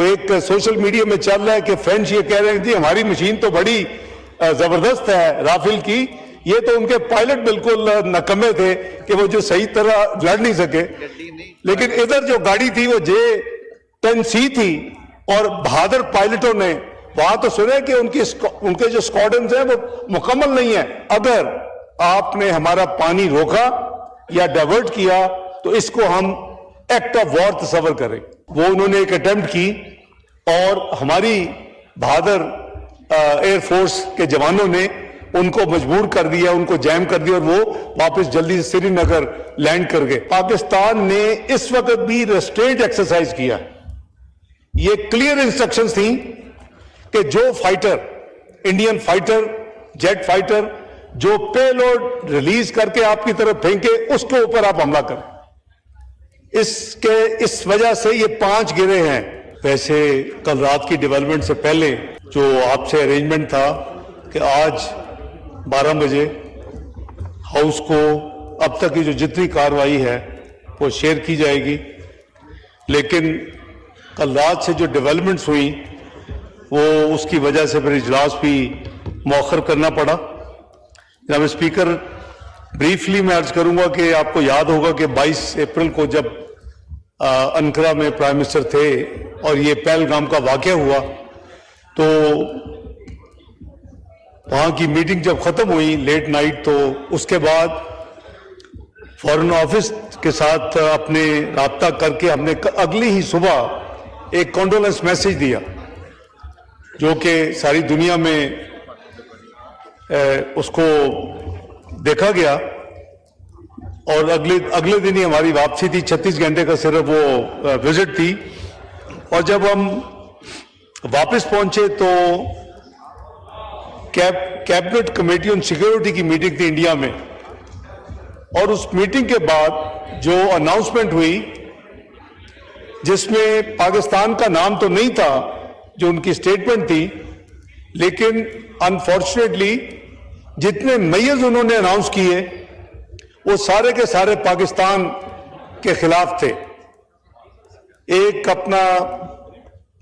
ایک social media میں چل رہا ہے کہ فرینچ یہ کہہ رہے ہیں جی ہماری مشین تو بڑی زبردست ہے رافیل کی، یہ تو ان کے پائلٹ بالکل نکمے تھے کہ وہ جو صحیح طرح لڑ نہیں سکے. لیکن ادھر جو گاڑی تھی وہ J-10C تھی اور بہادر پائلٹوں نے وہاں تو سنے کہ ان کے جو اسکواڈرنز ہیں وہ مکمل نہیں ہیں. اگر آپ نے ہمارا پانی روکا یا ڈائیورٹ کیا تو اس کو ہم ایکٹ آف وار تصور کریں. وہ انہوں نے ایک اٹیمپٹ کی اور ہماری بہادر ایئر فورس کے جوانوں نے ان کو مجبور کر دیا، ان کو جیم کر دیا اور وہ واپس جلدی سے سری نگر لینڈ کر گئے. پاکستان نے اس وقت بھی ریسٹرینٹ ایکسرسائز کیا. یہ کلیئر انسٹرکشنز تھیں کہ جو fighter, Indian fighter, jet fighter جو پے لوڈ ریلیز کر کے آپ کی طرف پھینکے اس کے اوپر آپ حملہ کریں. اس وجہ سے یہ 5 گرے ہیں. ویسے کل رات کی ڈیولپمنٹ سے پہلے جو آپ سے ارینجمنٹ تھا کہ آج 12 بجے ہاؤس کو اب تک کی جو جتنی کارروائی ہے وہ شیئر کی جائے گی، لیکن کل رات سے جو ڈیولپمنٹس ہوئی وہ اس کی وجہ سے پھر اجلاس بھی مؤخر کرنا پڑا. جناب اسپیکر، بریفلی میں عرض کروں گا کہ آپ کو یاد ہوگا کہ 22 اپریل کو جب انقرہ میں پرائم منسٹر تھے اور یہ پہلگام کا واقعہ ہوا تو وہاں کی میٹنگ جب ختم ہوئی لیٹ نائٹ تو اس کے بعد فارن آفس کے ساتھ اپنے رابطہ کر کے ہم نے اگلی ہی صبح ایک کانڈولنس میسج دیا جو کہ ساری دنیا میں اس کو دیکھا گیا اور اگلے دن ہی ہماری واپسی تھی. 36 گھنٹے کا صرف وہ وزٹ تھی اور جب ہم واپس پہنچے تو کیبنٹ کمیٹی آن سیکیورٹی کی میٹنگ تھی انڈیا میں اور اس میٹنگ کے بعد جو اناؤنسمنٹ ہوئی جس میں پاکستان کا نام تو نہیں تھا جو ان کی سٹیٹمنٹ تھی، لیکن انفارچونیٹلی جتنے میز انہوں نے اناؤنس کیے وہ سارے کے سارے پاکستان کے خلاف تھے. ایک اپنا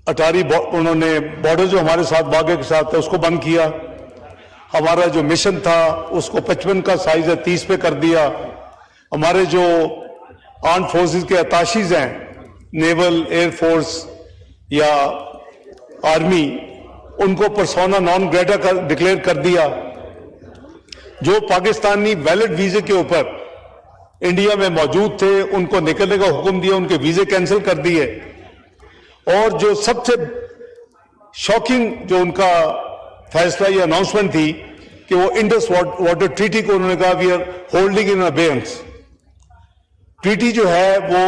اٹاری انہوں نے بارڈر جو ہمارے ساتھ باغے کے ساتھ تھا اس کو بند کیا. ہمارا جو مشن تھا اس کو 55 کا سائز ہے 30 پہ کر دیا. ہمارے جو آرمڈ فورسز کے اتاشیز ہیں، نیول، ایئر فورس یا آرمی، ان کو پرسونا نان گریٹا ڈکلیئر کر دیا. جو پاکستانی ویلڈ ویزے کے اوپر انڈیا میں موجود تھے ان کو نکلنے کا حکم دیا، ان کے ویزے کینسل کر دیے. اور جو سب سے شاکنگ جو ان کا فیصلہ یا اناؤنسمنٹ تھی کہ وہ انڈس واٹر ٹریٹی کو انہوں نے کہا we are holding in abeyance. Treaty جو ہے وہ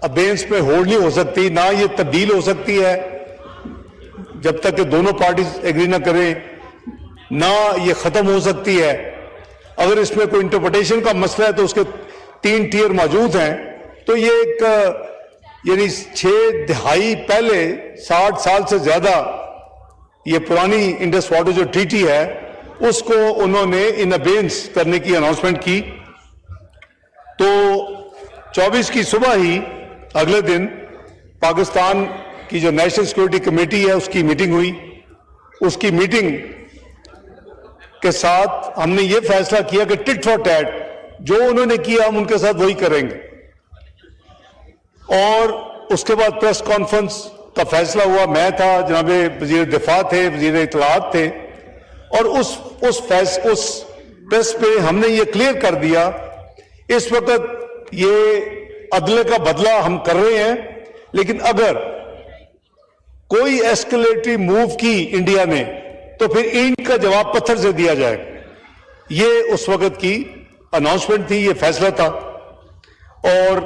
ابینس میں ہولڈ نہیں ہو سکتی، نہ یہ تبدیل ہو سکتی ہے جب تک کہ دونوں پارٹیز ایگری نہ کریں، نہ یہ ختم ہو سکتی ہے. اگر اس میں کوئی انٹرپریٹیشن کا مسئلہ ہے تو اس کے 3 ٹیئر موجود ہیں. تو یہ ایک یعنی 6 دہائی پہلے 60 سال سے زیادہ یہ پرانی انڈس واٹر جو ٹریٹی ہے اس کو انہوں نے ان ابینس کرنے کی اناؤنسمنٹ کی. تو 24 کی صبح ہی اگلے دن پاکستان کی جو نیشنل سیکورٹی کمیٹی ہے اس کی میٹنگ ہوئی. اس کی میٹنگ کے ساتھ ہم نے یہ فیصلہ کیا کہ ٹٹ فار ٹیٹ جو انہوں نے کیا ہم ان کے ساتھ وہی کریں گے. اور اس کے بعد پریس کانفرنس کا فیصلہ ہوا. میں تھا، جناب وزیر دفاع تھے، وزیر اطلاعات تھے، اور اس پریس پہ ہم نے یہ کلیئر کر دیا اس وقت یہ عدلے کا بدلہ ہم کر رہے ہیں، لیکن اگر کوئی ایسکلیٹری موو کی انڈیا نے تو پھر اینٹ کا جواب پتھر سے دیا جائے. یہ اس وقت کی اناؤنسمنٹ تھی، یہ فیصلہ تھا. اور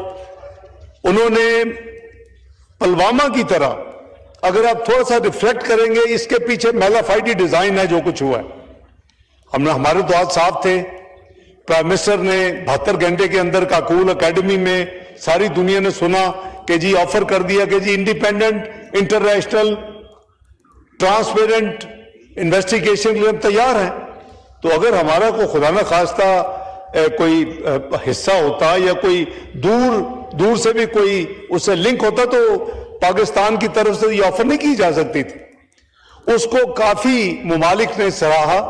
انہوں نے پلوامہ کی طرح اگر آپ تھوڑا سا ریفلیکٹ کریں گے اس کے پیچھے میلا فائٹی ڈیزائن ہے جو کچھ ہوا ہے. ہمارے تو ہاتھ صاف تھے. پرائم منسٹر نے 72 گھنٹے کے اندر کاکول اکیڈمی میں ساری دنیا نے سنا کہ جی آفر کر دیا کہ جی انڈیپینڈنٹ، انٹرنیشنل، ٹرانسپیرنٹ انویسٹیگیشن کے لیے ہم تیار ہیں. تو اگر ہمارا کوئی خدا نہ خواستہ کوئی حصہ ہوتا یا کوئی دور سے بھی کوئی اس سے لنک ہوتا تو پاکستان کی طرف سے یہ آفر نہیں کی جا سکتی تھی. اس کو کافی ممالک نے سراہا.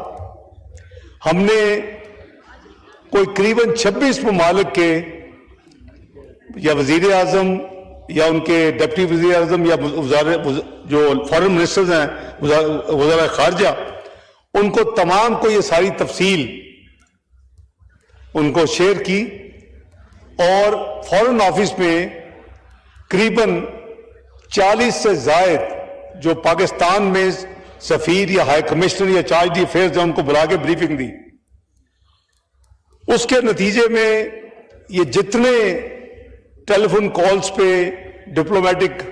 ہم نے کوئی قریباً 26 ممالک کے یا وزیر اعظم یا ان کے ڈپٹی وزیر اعظم یا جو فارن منسٹرز ہیں وزراء خارجہ, ان کو تمام کو یہ ساری تفصیل ان کو شیئر کی, اور فارن آفس میں قریباً 40 سے زائد جو پاکستان میں سفیر یا ہائی کمشنر یا چارج دی افیئرز ہیں ان کو بلا کے بریفنگ دی. اس کے نتیجے میں یہ جتنے ٹیلی فون کالز پہ ڈپلومیٹک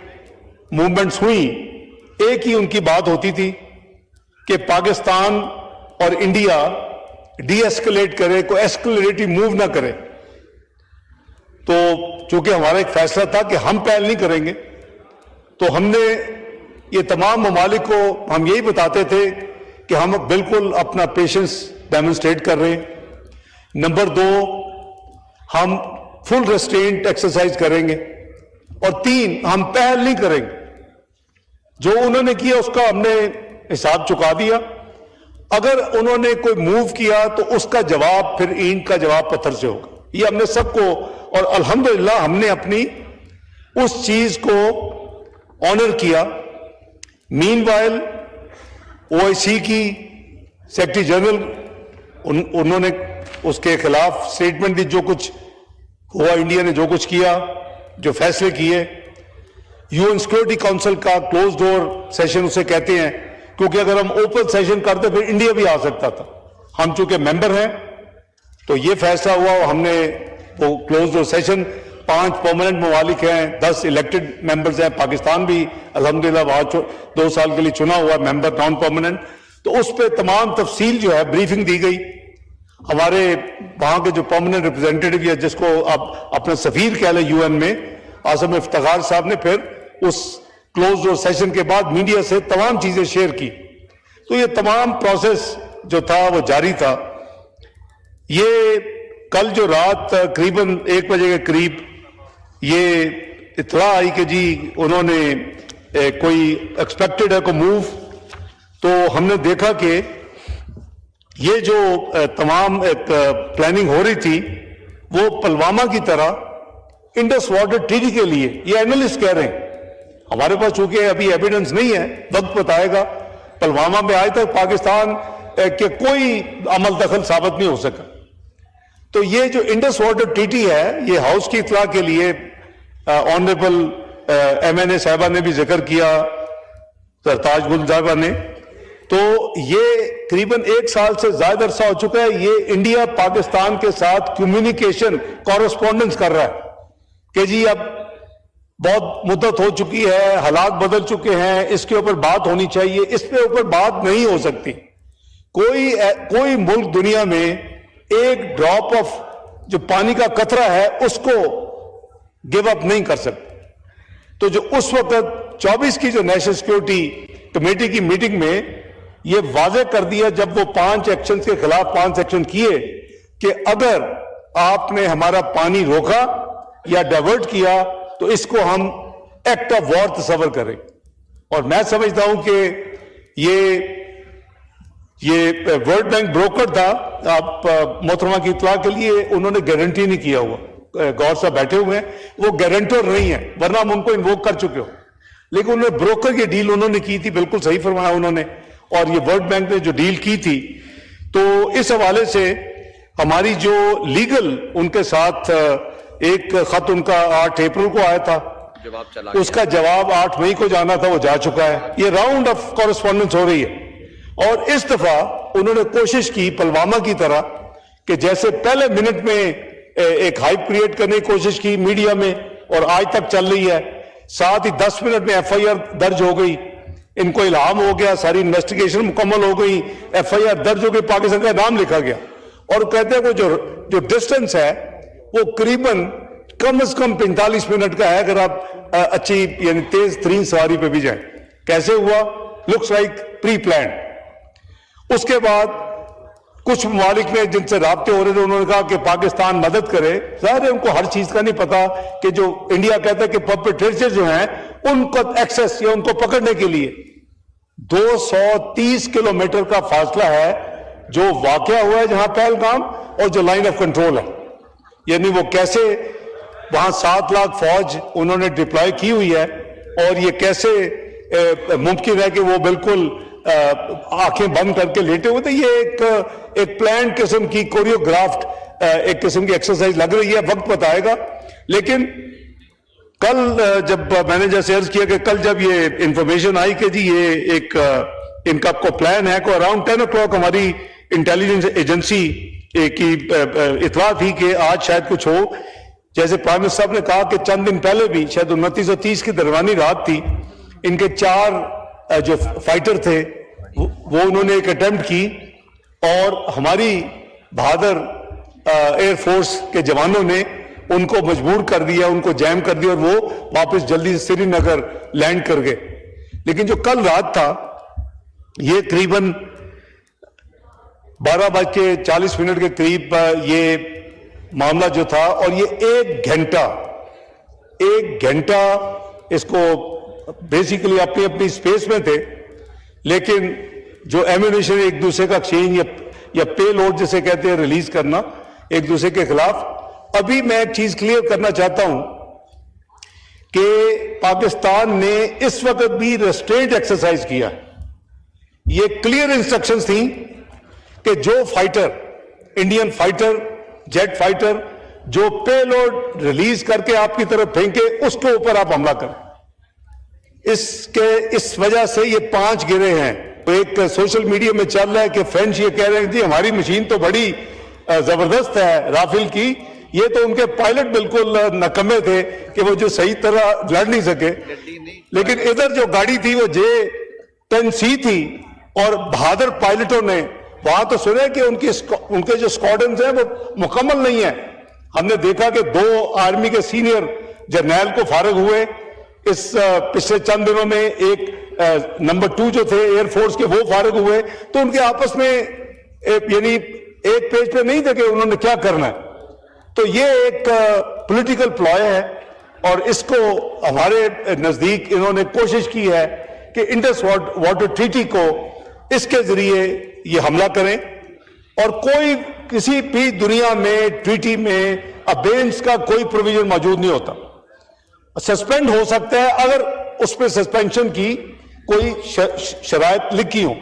موومنٹس ہوئیں, ایک ہی ان کی بات ہوتی تھی کہ پاکستان اور انڈیا ڈی ایسکلیٹ کرے, کوئی ایسکلیٹری موو نہ کرے. تو چونکہ ہمارا ایک فیصلہ تھا کہ ہم پہل نہیں کریں گے, تو ہم نے یہ تمام ممالک کو ہم یہی بتاتے تھے کہ ہم بالکل اپنا پیشنس ڈیمونسٹریٹ کر رہے ہیں. نمبر 2, ہم فل ریسٹرینٹ ایکسرسائز کریں گے. اور 3, ہم پہل نہیں کریں گے. جو انہوں نے کیا اس کا ہم نے حساب چکا دیا. اگر انہوں نے کوئی موو کیا تو اس کا جواب پھر اینٹ کا جواب پتھر سے ہوگا. یہ ہم نے سب کو, اور الحمدللہ ہم نے اپنی اس چیز کو آنر کیا. مین وائل OIC کی سیکرٹری جنرل انہوں نے اس کے خلاف سٹیٹمنٹ دی. جو کچھ ہوا, انڈیا نے جو کچھ کیا, جو فیصلے کیے, UN سیکورٹی کونسل کا کلوز ڈور سیشن اسے کہتے ہیں, کیونکہ اگر ہم اوپن سیشن کرتے پھر انڈیا بھی آ سکتا تھا. ہم چونکہ ممبر ہیں تو یہ فیصلہ ہوا, ہم نے وہ کلوز ڈور سیشن, 5 پرماننٹ ممالک ہیں, 10 الیکٹڈ ممبرز ہیں, پاکستان بھی الحمدللہ وہاں 2 سال کے لیے چنا ہوا ممبر نان پرماننٹ. تو اس پہ تمام تفصیل جو ہے بریفنگ دی گئی. ہمارے وہاں کے جو پرماننٹ ریپرزینٹیٹو یا جس کو آپ اپنا سفیر کہہ لیں UN میں, اعظم افتخار صاحب نے پھر اس کلوز ڈور سیشن کے بعد میڈیا سے تمام چیزیں شیئر کی. تو یہ تمام پروسیس جو تھا وہ جاری تھا. یہ کل جو رات قریباً 1 بجے کے قریب یہ اطلاع آئی کہ جی انہوں نے کوئی ایکسپیکٹڈ ہے کوئی موو, تو ہم نے دیکھا کہ یہ جو تمام ایک پلاننگ ہو رہی تھی وہ پلوامہ کی طرح انڈس واٹر ٹریٹی کے لیے, یہ اینالسٹ کہہ رہے ہیں, ہمارے پاس چونکہ ابھی ایویڈنس نہیں ہے, وقت بتائے گا. پلوامہ میں آج تک پاکستان کے کوئی عمل دخل ثابت نہیں ہو سکا. تو یہ جو انڈس واٹر ٹریٹی ہے, یہ ہاؤس کی اطلاع کے لیے آنریبل MNA صاحبہ نے بھی ذکر کیا, سرتاج گل صاحبہ نے. تو یہ قریباً 1 سال سے زائد عرصہ ہو چکا ہے. یہ انڈیا پاکستان کے ساتھ کمیونیکیشن کورسپونڈنس کر رہا ہے کہ جی اب بہت مدت ہو چکی ہے, حالات بدل چکے ہیں, اس کے اوپر بات ہونی چاہیے. اس پہ اوپر بات نہیں ہو سکتی. کوئی ملک دنیا میں ایک ڈراپ آف جو پانی کا قطرہ ہے اس کو گیو اپ نہیں کر سکتے. تو جو اس وقت 24 کی جو نیشنل سیکورٹی کمیٹی کی میٹنگ میں یہ واضح کر دیا, جب وہ 5 ایکشن کے خلاف 5 ایکشن کیے, کہ اگر آپ نے ہمارا پانی روکا یا ڈائیورٹ کیا تو اس کو ہم ایکٹ آف وار تصور کریں. اور میں سمجھتا ہوں کہ یہ ورلڈ بینک بروکر تھا. آپ محترمہ کی اطلاع کے لیے انہوں نے گارنٹی نہیں کیا ہوا, گور صاحب بیٹھے ہوئے ہیں, وہ گارنٹر نہیں ہے, ورنہ ہم ان کو انووک کر چکے ہو. لیکن انہوں نے بروکر کی ڈیل انہوں نے کی تھی, بالکل صحیح فرمایا انہوں نے. اور یہ ورلڈ بینک نے جو ڈیل کی تھی, تو اس حوالے سے ہماری جو لیگل ان کے ساتھ ایک خط ان کا 8 اپریل کو آیا تھا, اس کا جواب 8 مئی کو جانا تھا, وہ جا چکا ہے. یہ راؤنڈ آف کورسپونڈنس ہو رہی ہے. اور اس دفعہ انہوں نے کوشش کی پلوامہ کی طرح کہ جیسے پہلے منٹ میں ایک ہائپ کریٹ کرنے کی کوشش کی میڈیا میں, اور آج تک چل رہی ہے. ساتھ ہی 10 منٹ میں FIR درج ہو گئی, ان کو الہام ہو گیا, ساری انویسٹیگیشن مکمل ہو گئی, FIR درج ہو گئی, پاکستان کا نام لکھا گیا. اور کہتے ہیں وہ جو ڈسٹنس ہے وہ قریباً کم از کم 45 منٹ کا ہے, اگر آپ اچھی یعنی تیز ترین سواری پہ بھی جائیں. کیسے ہوا؟ لکس لائک پری پلانڈ. اس کے بعد کچھ ممالک میں جن سے رابطے ہو رہے تھے, انہوں نے کہا کہ پاکستان مدد کرے. ظاہر ہے ان کو ہر چیز کا نہیں پتا کہ جو انڈیا کہتا ہے کہ پرپیٹریٹر جو ہیں ان کو ایکسس یا ان کو پکڑنے کے لیے 230 کلومیٹر کا فاصلہ ہے جو واقعہ ہوا ہے جہاں پہلگام اور جو لائن آف کنٹرول ہے. یعنی وہ کیسے وہاں 7 لاکھ فوج انہوں نے ڈپلوائے کی ہوئی ہے اور یہ کیسے ممکن ہے کہ وہ بالکل آنکھیں بند کر کے لیٹے ہوئے تھے. یہ ایک پلان قسم کی کوریوگرافٹ ایک قسم کی ایکسرسائز لگ رہی ہے. وقت بتائے گا. لیکن کل جب میں نے جیسے عرض کیا کہ کل جب یہ انفارمیشن آئی کہ جی یہ ایک ان کا کو پلان ہے کو اراؤنڈ 10 o'clock ہماری انٹیلیجنس ایجنسی کی اطلاع تھی کہ آج شاید کچھ ہو. جیسے پرائم منسٹر صاحب نے کہا کہ چند دن پہلے بھی شاید 29 اور 30 کی درمیانی رات تھی, ان کے 4 جو فائٹر تھے وہ انہوں نے ایک اٹیمپٹ کی اور ہماری بہادر ایئر فورس کے جوانوں نے ان کو مجبور کر دیا, ان کو جیم کر دیا اور وہ واپس جلدی سے سری نگر لینڈ کر گئے. لیکن جو کل رات تھا یہ قریباً 12:40 کے قریب یہ معاملہ جو تھا اور یہ 1 گھنٹہ اس کو بیسیکلی اپنی سپیس میں تھے, لیکن جو ایمونیشن ایک دوسرے کا ایکسچینج یا پے لوڈ جسے کہتے ہیں ریلیز کرنا ایک دوسرے کے خلاف. ابھی میں ایک چیز کلیئر کرنا چاہتا ہوں کہ پاکستان نے اس وقت بھی ریسٹرینٹ ایکسرسائز کیا. یہ کلیئر انسٹرکشنز تھیں کہ جو fighter Indian fighter jet fighter جو پے لوڈ ریلیز کر کے آپ کی طرف پھینکے اس کے اوپر آپ حملہ کریں. اس وجہ سے یہ 5 گرے ہیں. ایک سوشل میڈیا میں چل رہا ہے کہ فرینچ یہ کہہ رہے ہیں جی ہماری مشین تو بڑی زبردست ہے رافیل کی, یہ تو ان کے پائلٹ بالکل نکمے تھے کہ وہ جو صحیح طرح لڑ نہیں سکے. لیکن ادھر جو گاڑی تھی وہ J-10C تھی اور بہادر پائلٹوں نے وہاں تو سنے کہ ان کے جو اسکواڈرنز ہیں وہ مکمل نہیں ہیں. ہم نے دیکھا کہ 2 آرمی کے سینئر جرنیل کو فارغ ہوئے اس پچھلے چند دنوں میں. ایک نمبر 2 جو تھے ایئر فورس کے وہ فارغ ہوئے. تو ان کے آپس میں یعنی ایک پیج پہ نہیں تھے کہ انہوں نے کیا کرنا ہے. تو یہ ایک پولیٹیکل پلائے ہے اور اس کو ہمارے نزدیک انہوں نے کوشش کی ہے کہ انڈس واٹر ٹریٹی کو اس کے ذریعے یہ حملہ کریں. اور کوئی کسی بھی دنیا میں ٹریٹی میں ابینس کا کوئی پروویژن موجود نہیں ہوتا. سسپینڈ ہو سکتا ہے اگر اس پہ سسپینشن کی کوئی شرائط لکھی ہوں,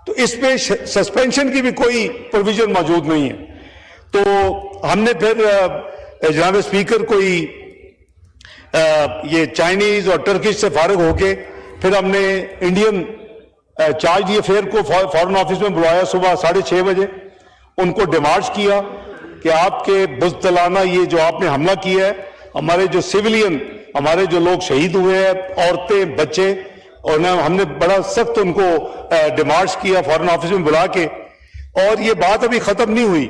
تو اس پہ سسپینشن کی بھی کوئی پروویژن موجود نہیں ہے. تو ہم نے پھر جناب اسپیکر کوئی یہ چائنیز اور ٹرکش سے فارغ ہو کے پھر ہم نے انڈین چارج دی افیئر کو فارن آفس میں بلایا صبح 6:30 بجے. ان کو ڈیمارچ کیا کہ آپ کے بزدلانہ یہ جو آپ نے حملہ کیا ہے, ہمارے جو سیولین ہمارے جو لوگ شہید ہوئے ہیں عورتیں بچے, اور ہم نے بڑا سخت ان کو ڈیمارچ کیا فارن آفس میں بلا کے. اور یہ بات ابھی ختم نہیں ہوئی.